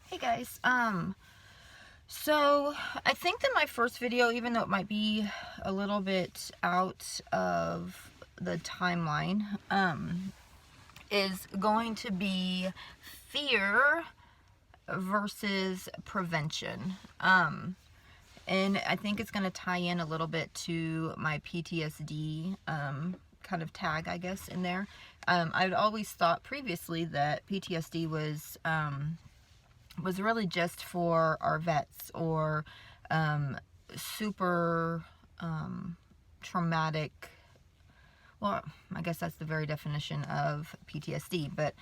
Hey guys, so I think that my first video, even though it might be a little bit out of the timeline, is going to be fear versus prevention. And I think it's going to tie in a little bit to my PTSD, kind of tag, I guess, in there. I'd always thought previously that PTSD was really just for our vets or super traumatic. Well, I guess that's the very definition of PTSD, but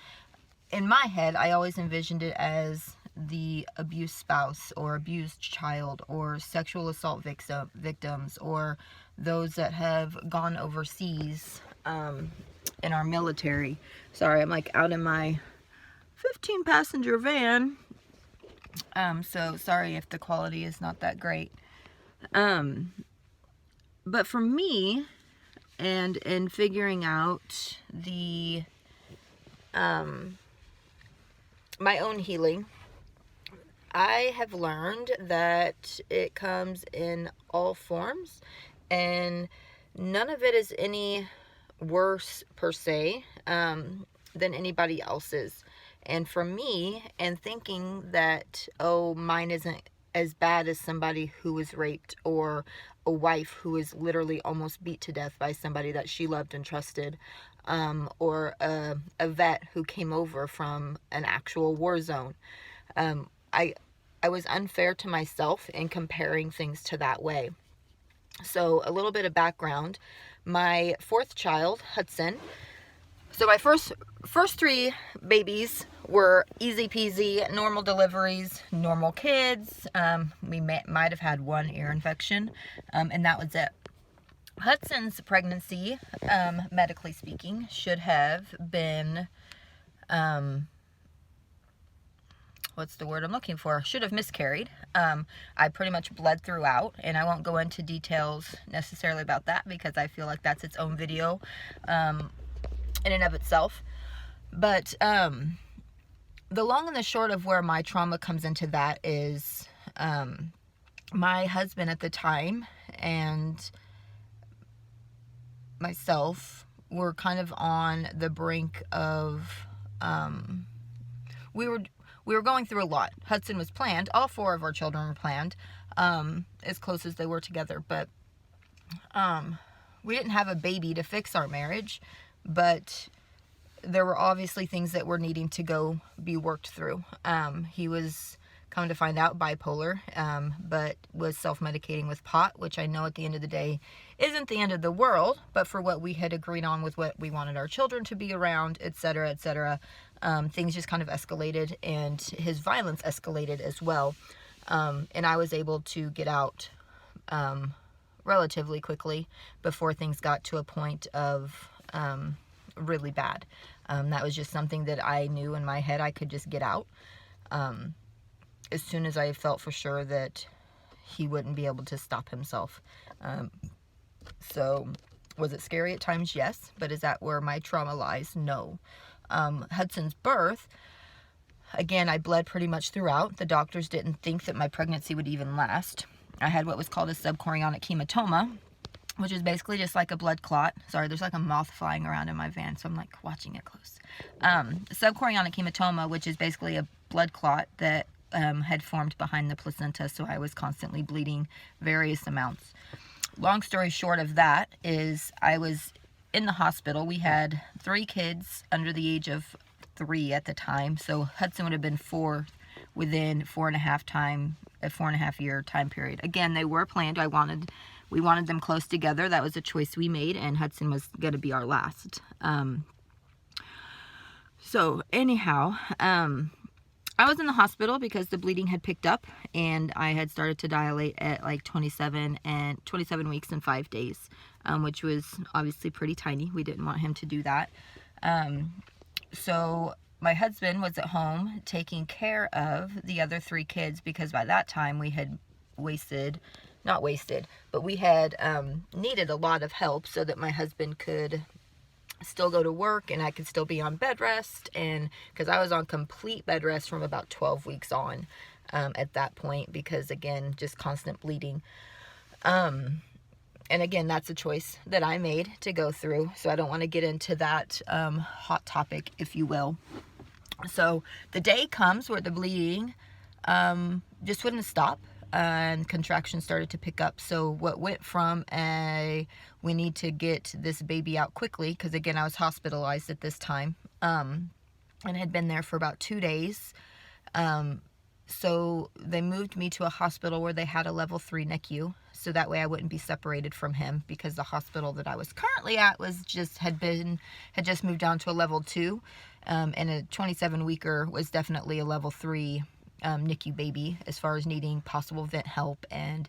in my head I always envisioned it as the abused spouse or abused child or sexual assault victims or those that have gone overseas in our military. Sorry, I'm like out in my 15 passenger van. So sorry if the quality is not that great. But for me, and in figuring out the, my own healing, I have learned that it comes in all forms, and none of it is any worse per se, than anybody else's. And for me, and thinking that, oh, mine isn't as bad as somebody who was raped, or a wife who was literally almost beat to death by somebody that she loved and trusted, or a vet who came over from an actual war zone. I was unfair to myself in comparing things to that way. So a little bit of background. My fourth child, Hudson. So my first three babies were easy peasy, normal deliveries, normal kids. We might have had one ear infection, and that was it. Hudson's pregnancy, medically speaking, should have been, what's the word I'm looking for? Should have miscarried. I pretty much bled throughout, and I won't go into details necessarily about that because I feel like that's its own video in and of itself. But the long and the short of where my trauma comes into that is my husband at the time and myself were kind of on the brink of we were going through a lot. Hudson was planned. All four of our children were planned, as close as they were together. But we didn't have a baby to fix our marriage, but there were obviously things that were needing to go be worked through. He was, come to find out, bipolar, but was self-medicating with pot, which I know at the end of the day isn't the end of the world, but for what we had agreed on with what we wanted our children to be around, etc., etc., things just kind of escalated, and his violence escalated as well. And I was able to get out relatively quickly before things got to a point of really bad. That was just something that I knew in my head I could just get out as soon as I felt for sure that he wouldn't be able to stop himself. So was it scary at times? Yes. But is that where my trauma lies? No. Hudson's birth, again, I bled pretty much throughout. The doctors didn't think that my pregnancy would even last. I had what was called a subchorionic hematoma, which is basically just like a blood clot. Sorry, there's like a moth flying around in my van, so I'm like watching it close. Subchorionic hematoma, which is basically a blood clot that had formed behind the placenta, so I was constantly bleeding various amounts. Long story short of that is I was in the hospital. We had 3 kids under the age of 3 at the time, so Hudson would have been 4 within 4.5 year time period. Again, they were planned. We wanted them close together. That was a choice we made, and Hudson was going to be our last. So anyhow, I was in the hospital because the bleeding had picked up, and I had started to dilate at like 27 weeks and 5 days, which was obviously pretty tiny. We didn't want him to do that. So my husband was at home taking care of the other 3 kids because by that time we had we had needed a lot of help so that my husband could still go to work and I could still be on bed rest. And because I was on complete bed rest from about 12 weeks on at that point, because again, just constant bleeding. And again, that's a choice that I made to go through. So I don't want to get into that hot topic, if you will. So the day comes where the bleeding just wouldn't stop, and contractions started to pick up. So what went from we need to get this baby out quickly, because again, I was hospitalized at this time, and had been there for about 2 days. So they moved me to a hospital where they had a level 3 NICU, so that way I wouldn't be separated from him, because the hospital that I was currently at had just moved down to a level 2, and a 27-weeker was definitely a level 3 NICU baby, as far as needing possible vent help and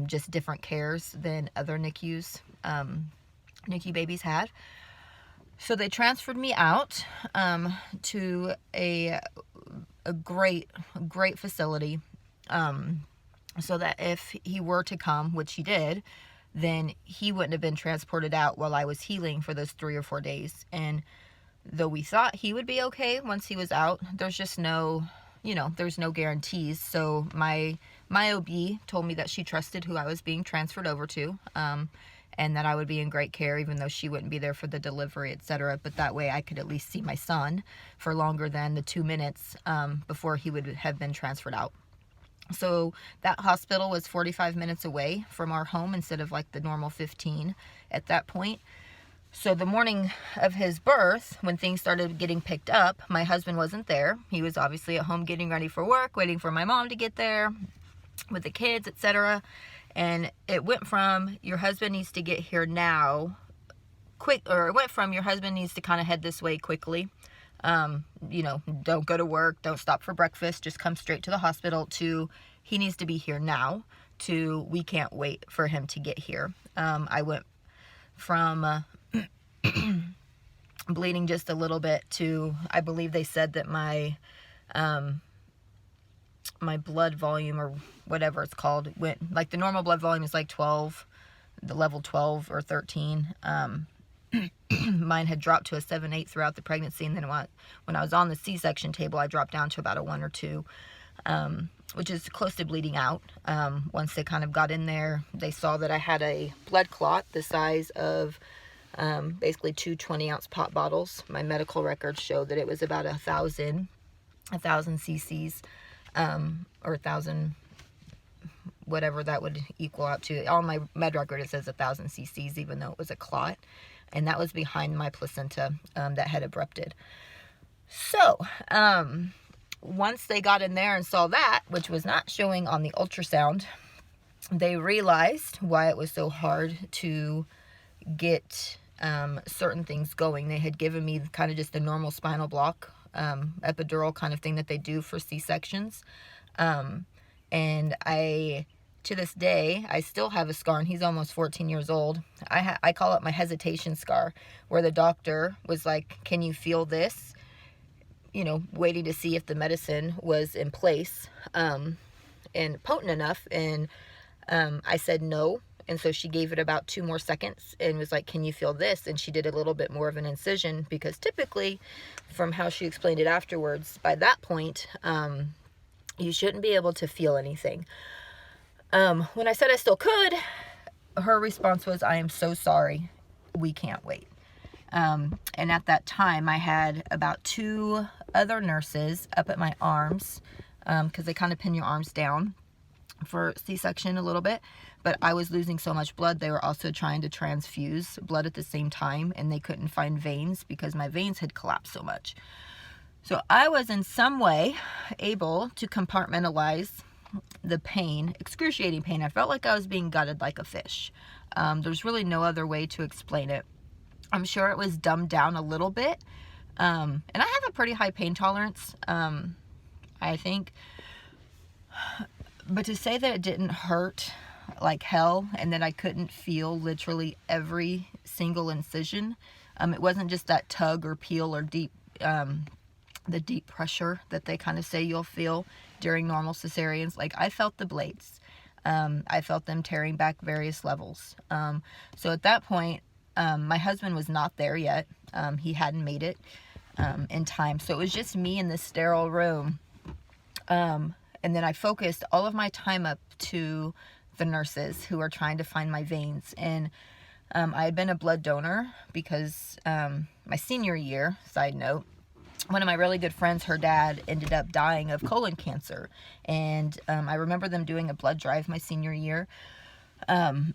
just different cares than other NICU babies had. So they transferred me out to a great facility, so that if he were to come, which he did, then he wouldn't have been transported out while I was healing for those 3 or 4 days. And though we thought he would be okay once he was out, there's just there's no guarantees. So my OB told me that she trusted who I was being transferred over to, and that I would be in great care, even though she wouldn't be there for the delivery, etc. But that way I could at least see my son for longer than the 2 minutes before he would have been transferred out. So that hospital was 45 minutes away from our home instead of like the normal 15 at that point. So the morning of his birth, when things started getting picked up, my husband wasn't there. He was obviously at home getting ready for work, waiting for my mom to get there with the kids, etc. And it went from, your husband needs to get here now, it went from, your husband needs to kind of head this way quickly. Don't go to work, don't stop for breakfast, just come straight to the hospital, to he needs to be here now, to we can't wait for him to get here. I went from bleeding just a little bit to, I believe they said that my blood volume, or whatever it's called, went, like the normal blood volume is like 12, the level 12 or 13. Mine had dropped to a 7-8 throughout the pregnancy, and then when I was on the C-section table, I dropped down to about a 1 or 2, which is close to bleeding out. Once they kind of got in there, they saw that I had a blood clot the size of basically 2 20-ounce pop bottles. My medical records show that it was about 1,000 cc's, or 1,000, whatever that would equal out to. On my med record, it says 1,000 cc's, even though it was a clot. And that was behind my placenta that had abrupted. So, once they got in there and saw that, which was not showing on the ultrasound, they realized why it was so hard to get certain things going. They had given me kind of just a normal spinal block, epidural kind of thing that they do for C-sections. And to this day, I still have a scar, and he's almost 14 years old. I call it my hesitation scar, where the doctor was like, can you feel this? Waiting to see if the medicine was in place and potent enough. And I said no. And so she gave it about 2 more seconds and was like, can you feel this? And she did a little bit more of an incision, because typically, from how she explained it afterwards, by that point, you shouldn't be able to feel anything. When I said I still could, her response was, I am so sorry, we can't wait. And at that time, I had about 2 other nurses up at my arms, because they kind of pin your arms down for C-section a little bit. But I was losing so much blood, they were also trying to transfuse blood at the same time, and they couldn't find veins because my veins had collapsed so much. So I was in some way able to compartmentalize the pain, excruciating pain. I felt like I was being gutted like a fish. There's really no other way to explain it. I'm sure it was dumbed down a little bit. And I have a pretty high pain tolerance, I think. But to say that it didn't hurt like hell, and that I couldn't feel literally every single incision, it wasn't just that tug or peel or deep, the deep pressure that they kind of say you'll feel during normal cesareans. Like, I felt the blades. I felt them tearing back various levels. So at that point, My husband was not there yet. He hadn't made it in time. So it was just me in this sterile room. And then I focused all of my time up to the nurses who were trying to find my veins. And I had been a blood donor because my senior year, side note, one of my really good friends, her dad ended up dying of colon cancer. And I remember them doing a blood drive my senior year. And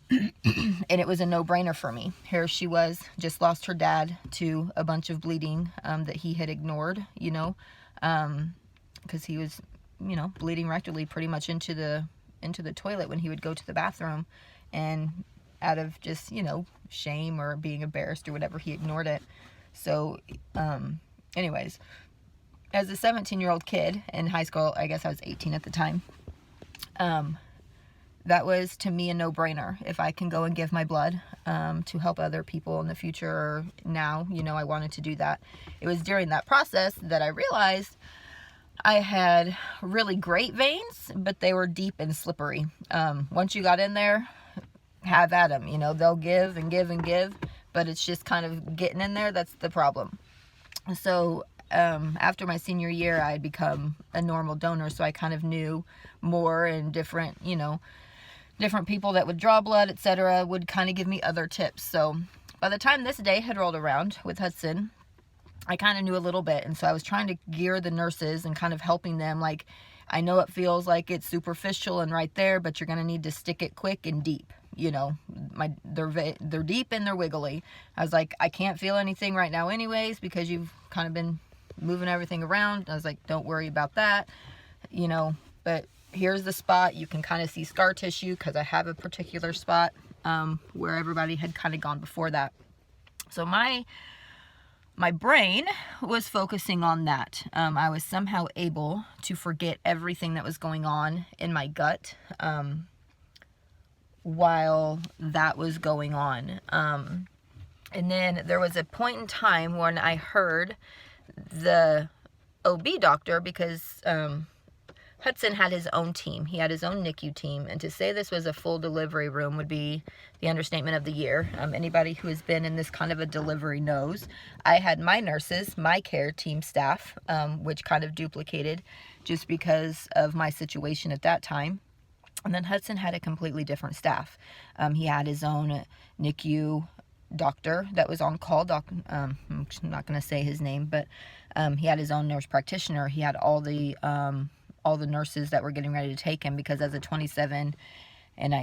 it was a no-brainer for me. Here she was, just lost her dad to a bunch of bleeding that he had ignored, you know, because he was, you know, bleeding rectally pretty much into the toilet when he would go to the bathroom, and out of just, you know, shame or being embarrassed or whatever, he ignored it. So anyways, as a 17-year-old kid in high school, I guess I was 18 at the time, that was to me a no-brainer. If I can go and give my blood to help other people in the future or now, you know, I wanted to do that. It was during that process that I realized I had really great veins, but they were deep and slippery. Once you got in there, have at them. You know, they'll give and give and give, but it's just kind of getting in there. That's the problem. So after my senior year, I had become a normal donor, so I kind of knew more, and different, you know, different people that would draw blood, etc., would kind of give me other tips. So by the time this day had rolled around with Hudson, I kind of knew a little bit, and so I was trying to gear the nurses and kind of helping them, like, I know it feels like it's superficial and right there, but you're going to need to stick it quick and deep. You know, they're deep and they're wiggly. I was like, I can't feel anything right now anyways, because you've kind of been moving everything around. I was like, don't worry about that, you know, but here's the spot. You can kind of see scar tissue because I have a particular spot where everybody had kind of gone before that. So my brain was focusing on that. I was somehow able to forget everything that was going on in my gut while that was going on. And then there was a point in time when I heard the OB doctor, because Hudson had his own team. He had his own NICU team. And to say this was a full delivery room would be the understatement of the year. Anybody who has been in this kind of a delivery knows. I had my nurses, my care team staff, which kind of duplicated just because of my situation at that time. And then Hudson had a completely different staff. He had his own NICU doctor that was on call. I'm not going to say his name, but he had his own nurse practitioner. He had all the nurses that were getting ready to take him, because as a 27 and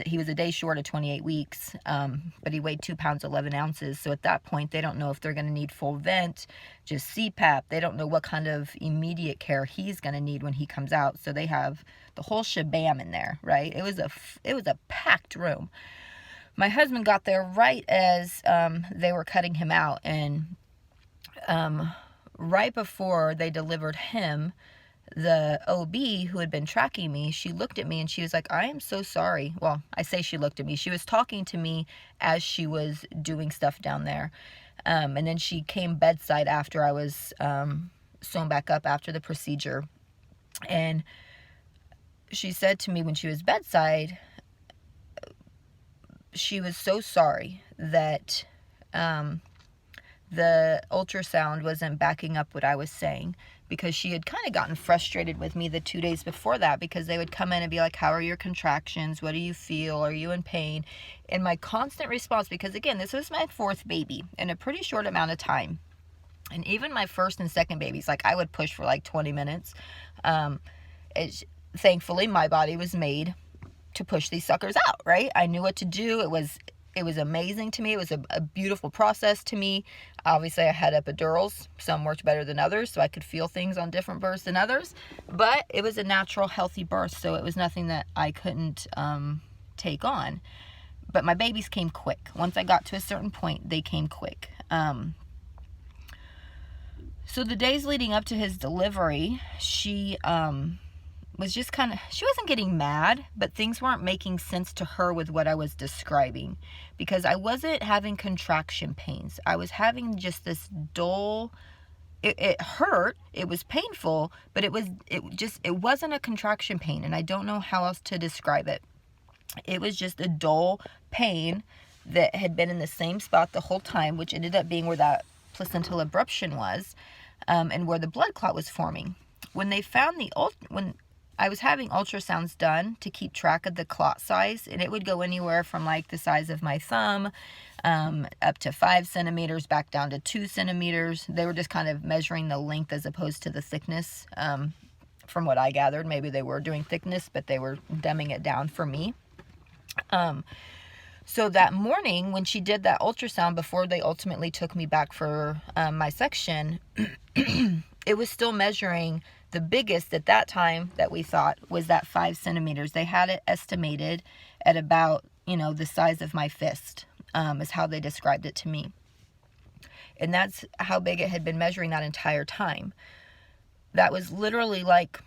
he was a day short of 28 weeks, but he weighed 2 pounds 11 ounces. So at that point, they don't know if they're going to need full vent, just CPAP. They don't know what kind of immediate care he's going to need when he comes out. So they have the whole shabam in there, right? It was a packed room. My husband got there right as they were cutting him out, and right before they delivered him, the OB who had been tracking me, she looked at me and she was like, I am so sorry. Well, I say she looked at me. She was talking to me as she was doing stuff down there. And then she came bedside after I was sewn back up after the procedure. And she said to me when she was bedside, she was so sorry that the ultrasound wasn't backing up what I was saying, because she had kind of gotten frustrated with me the 2 days before that, because they would come in and be like, how are your contractions? What do you feel? Are you in pain? And my constant response, because again, this was my 4th baby in a pretty short amount of time. And even my 1st and 2nd babies, like, I would push for like 20 minutes. Thankfully, my body was made to push these suckers out, right? I knew what to do. It was amazing to me. It was a beautiful process to me. Obviously, I had epidurals. Some worked better than others, so I could feel things on different births than others. But it was a natural, healthy birth, so it was nothing that I couldn't take on. But my babies came quick. Once I got to a certain point, they came quick. So the days leading up to his delivery, she was just kind of, she wasn't getting mad, but things weren't making sense to her with what I was describing, because I wasn't having contraction pains. I was having just this dull, it hurt, it was painful, but it wasn't a contraction pain, and I don't know how else to describe it. It was just a dull pain that had been in the same spot the whole time, which ended up being where that placental abruption was, and where the blood clot was forming. When they found when I was having ultrasounds done to keep track of the clot size, and it would go anywhere from like the size of my thumb, up to 5 centimeters, back down to 2 centimeters. They were just kind of measuring the length as opposed to the thickness. From what I gathered, maybe they were doing thickness, but they were dumbing it down for me. So that morning when she did that ultrasound before they ultimately took me back for my section, it was still measuring the biggest at that time that we thought was that 5 centimeters. They had it estimated at about, the size of my fist, is how they described it to me. And that's how big it had been measuring that entire time. That was literally like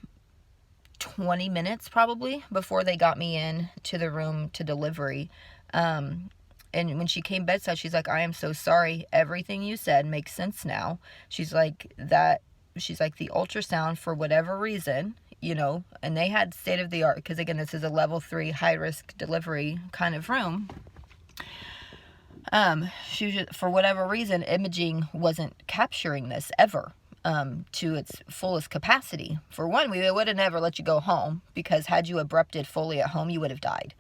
20 minutes probably before they got me in to the room to delivery. And when she came bedside, she's like, I am so sorry. Everything you said makes sense now. She's like, the ultrasound, for whatever reason, and they had state of the art, because again, this is a level 3 high risk delivery kind of room. For whatever reason, imaging wasn't capturing this ever. To its fullest capacity. For one, we would have never let you go home, because had you abrupted fully at home, you would have died.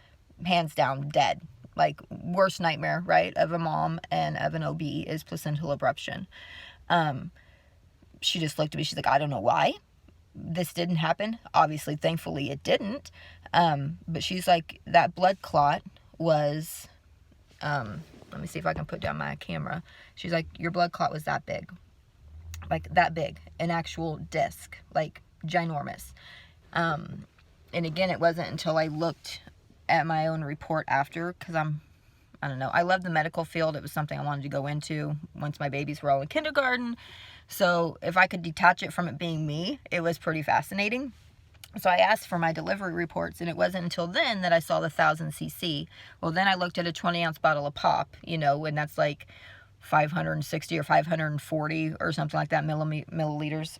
Hands down, dead. Like, worst nightmare, right, of a mom and of an OB is placental abruption. She just looked at me. She's like, I don't know why this didn't happen. Obviously, thankfully, it didn't. But she's like, that blood clot was, let me see if I can put down my camera. She's like, your blood clot was that big. Like that big, an actual disc, like ginormous. And again, it wasn't until I looked at my own report after, because I don't know, I love the medical field. It was something I wanted to go into once my babies were all in kindergarten. So if I could detach it from it being me, it was pretty fascinating. So I asked for my delivery reports, and it wasn't until then that I saw the 1,000 cc. Well, then I looked at a 20-ounce bottle of pop, and that's like 560 or 540 or something like that milliliters.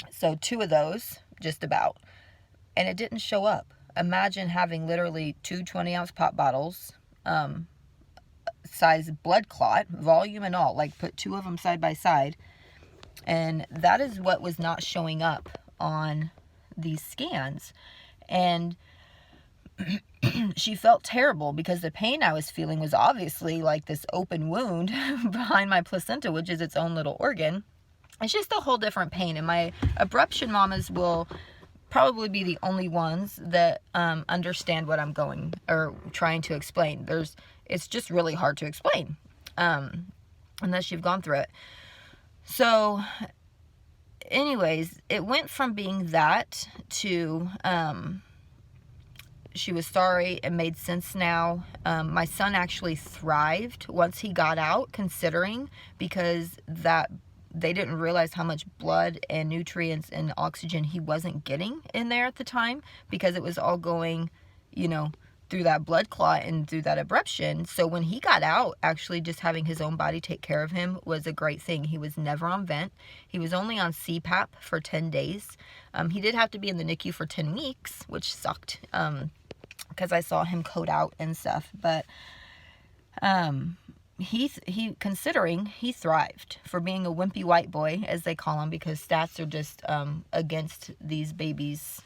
So 2 of those, just about. And it didn't show up. Imagine having literally 2 20-ounce pop bottles, size blood clot, volume and all, like put 2 of them side by side. And that is what was not showing up on these scans. And she felt terrible because the pain I was feeling was obviously like this open wound behind my placenta, which is its own little organ. It's just a whole different pain. And my abruption mamas will probably be the only ones that understand what I'm going or trying to explain. It's just really hard to explain unless you've gone through it. So anyways, it went from being that to she was sorry. It made sense now. My son actually thrived once he got out, considering, because they didn't realize how much blood and nutrients and oxygen he wasn't getting in there at the time, because it was all going, through that blood clot and through that abruption. So when he got out, actually just having his own body take care of him was a great thing. He was never on vent. He was only on CPAP for 10 days. He did have to be in the NICU for 10 weeks, which sucked, because I saw him code out and stuff. But he considering he thrived for being a wimpy white boy, as they call him, because stats are just against these babies.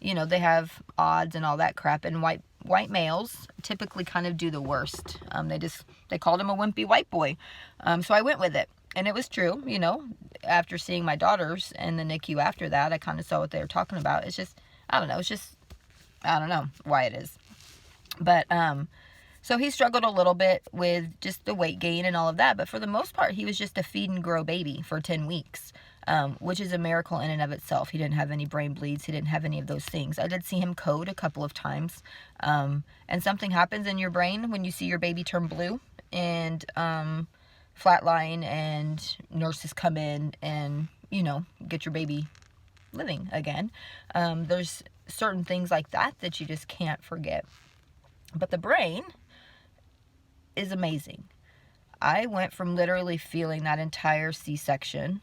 They have odds and all that crap, and white males typically kind of do the worst. They called him a wimpy white boy. So I went with it, and it was true. After seeing my daughters in the NICU after that, I kind of saw what they were talking about. It's just, I don't know. It's just, I don't know why it is. But, so he struggled a little bit with just the weight gain and all of that. But for the most part, he was just a feed and grow baby for 10 weeks. Which is a miracle in and of itself. He didn't have any brain bleeds. He didn't have any of those things. I did see him code a couple of times. And something happens in your brain when you see your baby turn blue and flatline, and nurses come in and, get your baby living again. There's certain things like that you just can't forget. But the brain is amazing. I went from literally feeling that entire C-section,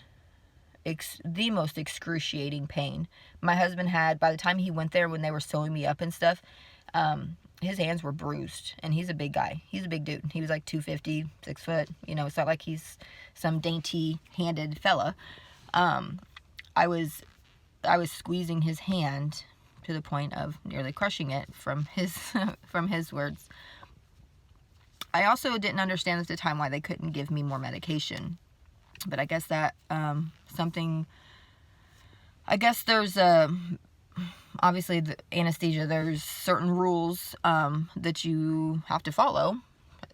the most excruciating pain. My husband had, by the time he went there, when they were sewing me up and stuff, his hands were bruised, and he's a big guy. He's a big dude. He was like 250, 6 foot. You know, it's not like he's some dainty-handed fella. I was squeezing his hand to the point of nearly crushing it from his from his words. I also didn't understand at the time why they couldn't give me more medication, but I guess that I guess there's obviously the anesthesia, there's certain rules that you have to follow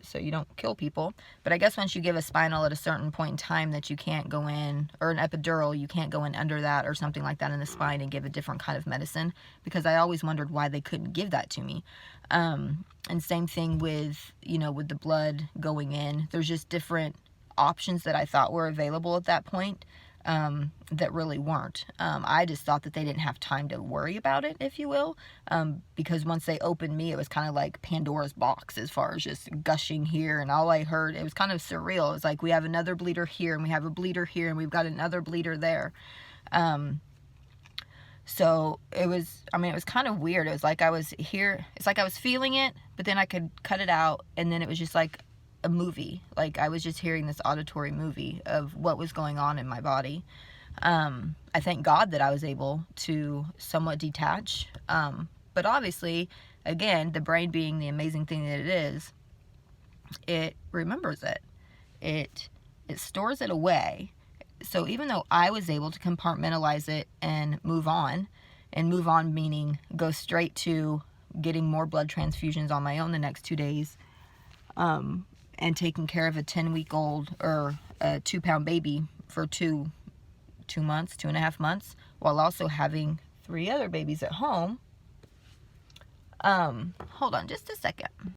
so you don't kill people. But I guess once you give a spinal at a certain point in time that you can't go in, or an epidural, you can't go in under that or something like that in the spine and give a different kind of medicine, because I always wondered why they couldn't give that to me. And same thing with, you know, with the blood going in. There's just different options that I thought were available at that point that really weren't. I just thought that they didn't have time to worry about it, if you will, because once they opened me, it was kind of like Pandora's box as far as just gushing here, and all I heard, it was kind of surreal. It was like, we have another bleeder here, and we have a bleeder here, and we've got another bleeder there. So it was, I mean, it was kind of weird. It was like I was here, it's like I was feeling it, but then I could cut it out, and then it was just like a movie. Like I was just hearing this auditory movie of what was going on in my body. I thank God that I was able to somewhat detach. But obviously, again, the brain being the amazing thing that it is, it remembers it. It stores it away. So even though I was able to compartmentalize it and move on meaning go straight to getting more blood transfusions on my own the next 2 days, and taking care of a 10-week-old or a 2-pound baby for 2 months, 2.5 months, while also having 3 other babies at home. Hold on just a second.